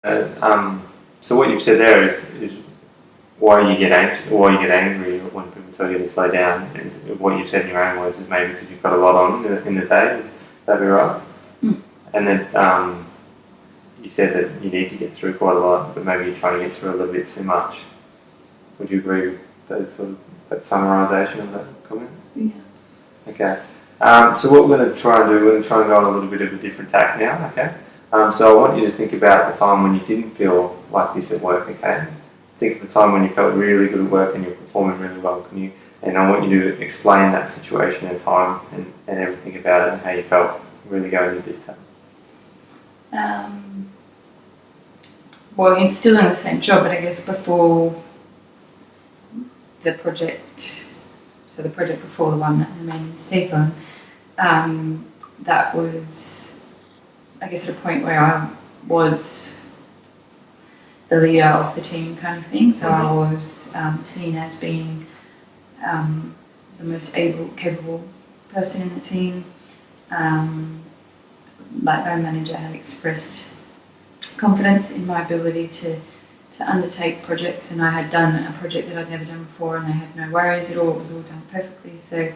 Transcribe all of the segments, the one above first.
So what you've said there is why you get anxious, why you get angry when people tell you to slow down. Is what you've said in your own words is maybe because you've got a lot on in the day. That'd be right. Mm. And then you said that you need to get through quite a lot, but maybe you're trying to get through a little bit too much. Would you agree with that summarisation of that comment? Yeah. Okay. So what we're going to try and do, we're going to try and go on a little bit of a different tack now, okay? So I want you to think about the time when you didn't feel like this at work, okay? Think of the time when you felt really good at work and you're performing really well. And I want you to explain that situation and time and everything about it and how you felt. Really go into detail. Well, it's still in the same job, but I guess before the project, so the project before the one that I made a mistake on, that was, I guess, at a point where I was the leader of the team kind of thing. So I was seen as being the most capable person in the team. Like my manager had expressed confidence in my ability to undertake projects, and I had done a project that I'd never done before, and they had no worries at all. It was all done perfectly. So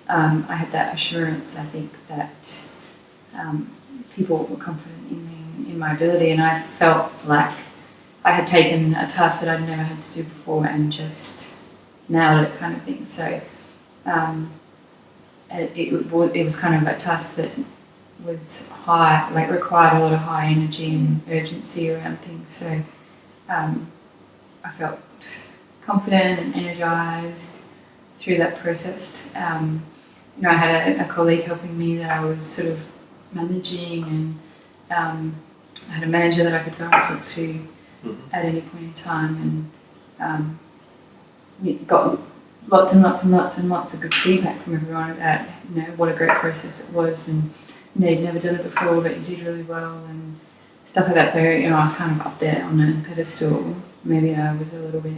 I had that assurance, I think, that people were confident in me, in my ability, and I felt like I had taken a task that I'd never had to do before and just nailed it, kind of thing. So it was kind of a task that was high, like required a lot of high energy and urgency around things. So I felt confident and energised through that process. I had a colleague helping me that I was sort of managing, and I had a manager that I could go and talk to at any point in time, and got lots and lots and lots and lots of good feedback from everyone about what a great process it was, and you'd never done it before but you did really well and stuff like that. So I was kind of up there on a pedestal. Maybe I was a little bit,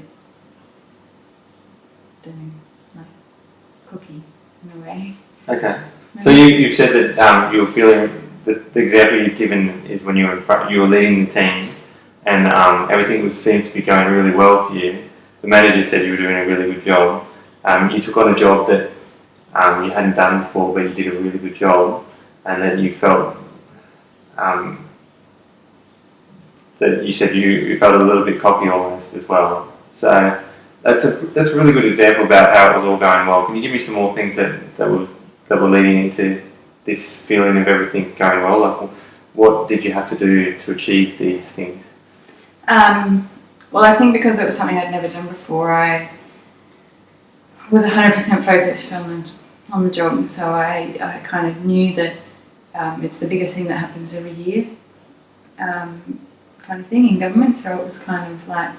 cocky in a way. Okay. So you've said that you were feeling, the example you've given is when you were leading the team and everything seemed to be going really well for you. The manager said you were doing a really good job. You took on a job that you hadn't done before, but you did a really good job, and then you felt that you said you felt a little bit cocky almost as well. So that's a really good example about how it was all going well. Can you give me some more things that were leading into this feeling of everything going well? Like, what did you have to do to achieve these things? Well, I think because it was something I'd never done before, I was 100% focused on the job. So I kind of knew that it's the biggest thing that happens every year, kind of thing in government. So it was kind of like,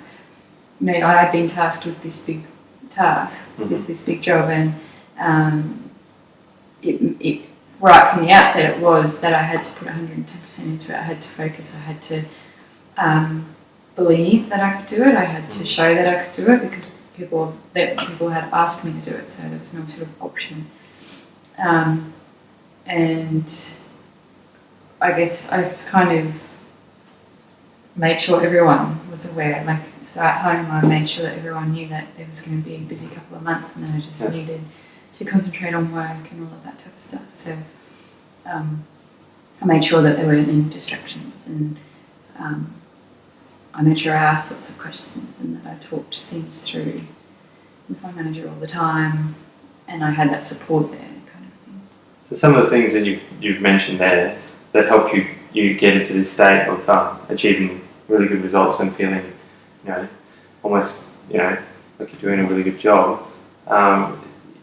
I had been tasked with this big task, with this big job, and it right from the outset it was that I had to put 110% into it. I had to focus. I had to believe that I could do it. I had to show that I could do it because people had asked me to do it, so there was no sort of option. And I guess I just kind of made sure everyone was aware. Like, so at home I made sure that everyone knew that it was going to be a busy couple of months, and then I just needed to concentrate on work and all of that type of stuff. So I made sure that there weren't any distractions, and I made sure I asked lots of questions and that I talked things through with my manager all the time, and I had that support there, kind of thing. So some of the things that you've mentioned there that helped you get into this state of achieving really good results and feeling, almost, like you're doing a really good job,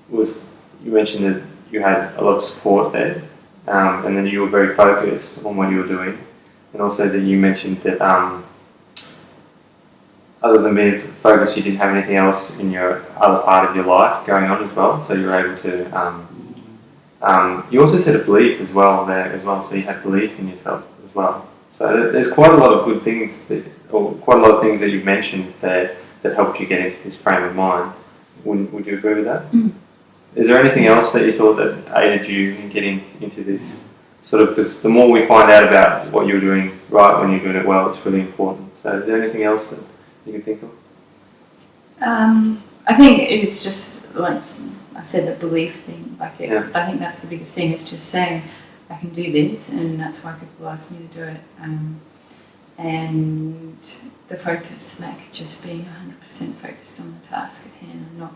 was you mentioned that you had a lot of support there, and then you were very focused on what you were doing, and also that you mentioned that other than being focused, you didn't have anything else in your other part of your life going on as well, so you were able to you also said a belief as well there as well, so you had belief in yourself as well. So there's quite a lot of good things quite a lot of things that you've mentioned that helped you get into this frame of mind. Would you agree with that? Mm. Is there anything else that you thought that aided you in getting into this sort of, because the more we find out about what you're doing right when you're doing it well, it's really important. So is there anything else that you can think of? I think it's just like I said, the belief thing. Like Yeah. I think that's the biggest thing. It's just saying I can do this, and that's why people ask me to do it. And the focus, like just being 100% focused on the task at hand, and not,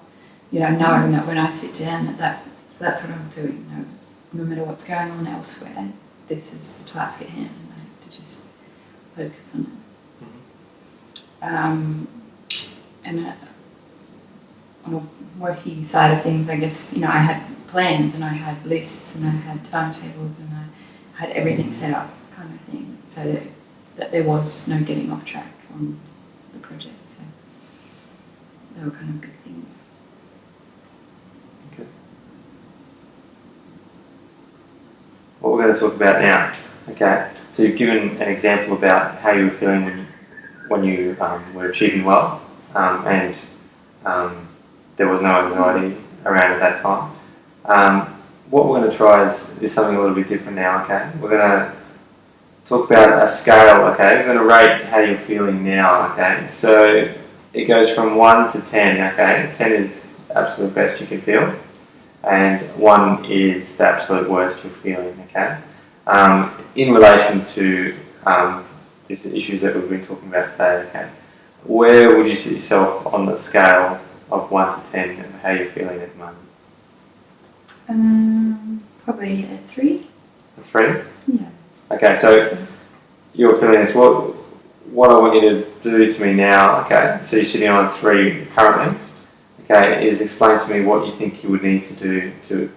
knowing that when I sit down, that's what I'm doing. No matter what's going on elsewhere, this is the task at hand, and I have to just focus on it. And on a working side of things, I guess, I had plans and I had lists and I had timetables and I had everything set up, kind of thing, so that there was no getting off track on the project. So they were kind of big things. Okay. What we're going to talk about now. Okay. So you've given an example about how you were feeling when you were achieving well, and there was no anxiety around at that time. What we're going to try is something a little bit different now. Okay. We're going to talk about a scale. Okay. We're going to rate how you're feeling now. Okay. So it goes from 1 to 10. Okay. 10 is the absolute best you can feel, and 1 is the absolute worst you're feeling. Okay. In relation to these issues that we've been talking about today. Okay. Where would you sit yourself on the scale of 1 to 10 and how you're feeling at the moment? Probably a 3. A 3? Yeah. Okay, so you're feeling this. What I want you to do to me now, okay, so you're sitting on 3 currently, okay, is explain to me what you think you would need to do to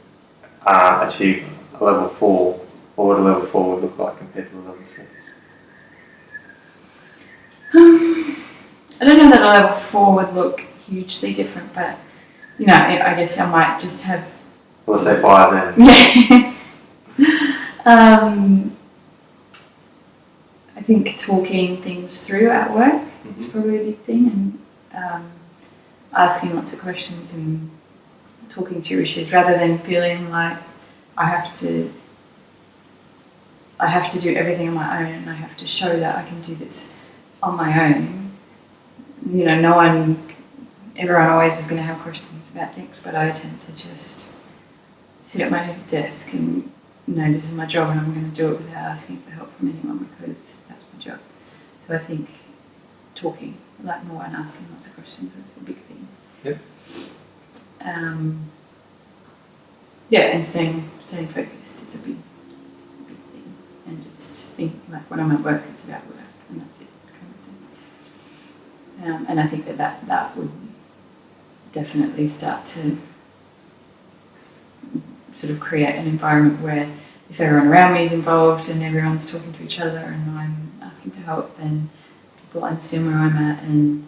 achieve a level 4, or what a level 4 would look like compared to a level 3. I don't know that a level 4 would look hugely different, but I guess I might just have. Well, let's say 5 then. Yeah. I think talking things through at work is probably a big thing, and asking lots of questions and talking through issues rather than feeling like I have to do everything on my own and I have to show that I can do this on my own. Everyone always is going to have questions about things, but I tend to just sit at my desk and this is my job and I'm going to do it without asking for help from anyone because that's my job. So I think talking more and asking lots of questions was a big thing. Yep. And staying focused is a big thing, and just think when I'm at work, it's about work and that's it, kind of thing. And I think that would definitely start to sort of create an environment where if everyone around me is involved and everyone's talking to each other and I'm asking for help, then people understand where I'm at, and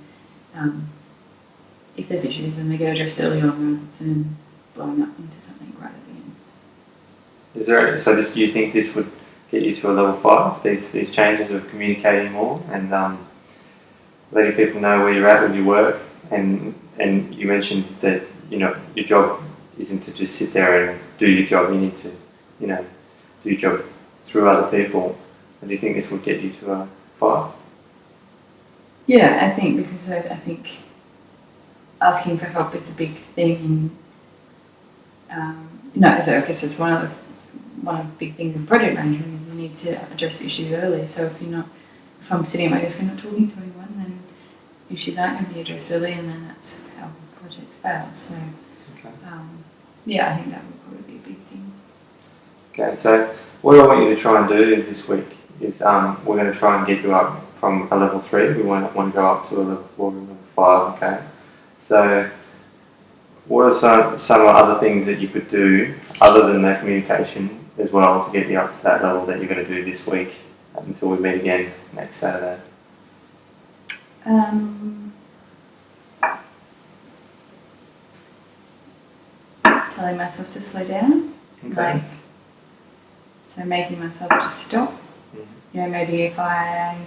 if there's issues, then they get addressed early on rather than blowing up into something right at the end. Do you think this would get you to a level 5? These changes of communicating more and letting people know where you're at with your work, and you mentioned that your job isn't to just sit there and do your job. You need to do your job through other people. And do you think this would get you to a 5? Yeah, I think because I think asking for help is a big thing, and I guess it's one of the big things in project management is you need to address issues early. So if I'm sitting at my desk and not talking to anyone, then issues aren't going to be addressed early, and then that's how projects fail. So okay. I think that would probably be a big thing. Okay, so what I want you to try and do this week is we're going to try and get you up from a level 3. We want to go up to a level 4 and level 5. Okay, so what are some other things that you could do other than that communication as well to get you up to that level that you're going to do this week until we meet again next Saturday? Telling myself to slow down, Okay. So making myself just stop. Mm-hmm. Maybe if I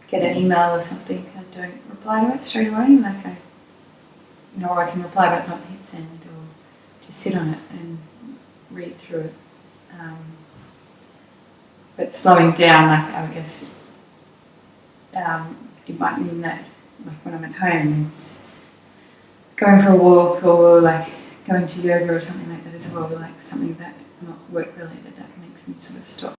get an email or something, I don't reply to it straight away. Or I can reply but not hit send, or just sit on it and read through it. but slowing down, like I guess, it might mean that, like when I'm at home, it's going for a walk or like going to yoga or something like that as well, like something that not work related that makes me sort of stop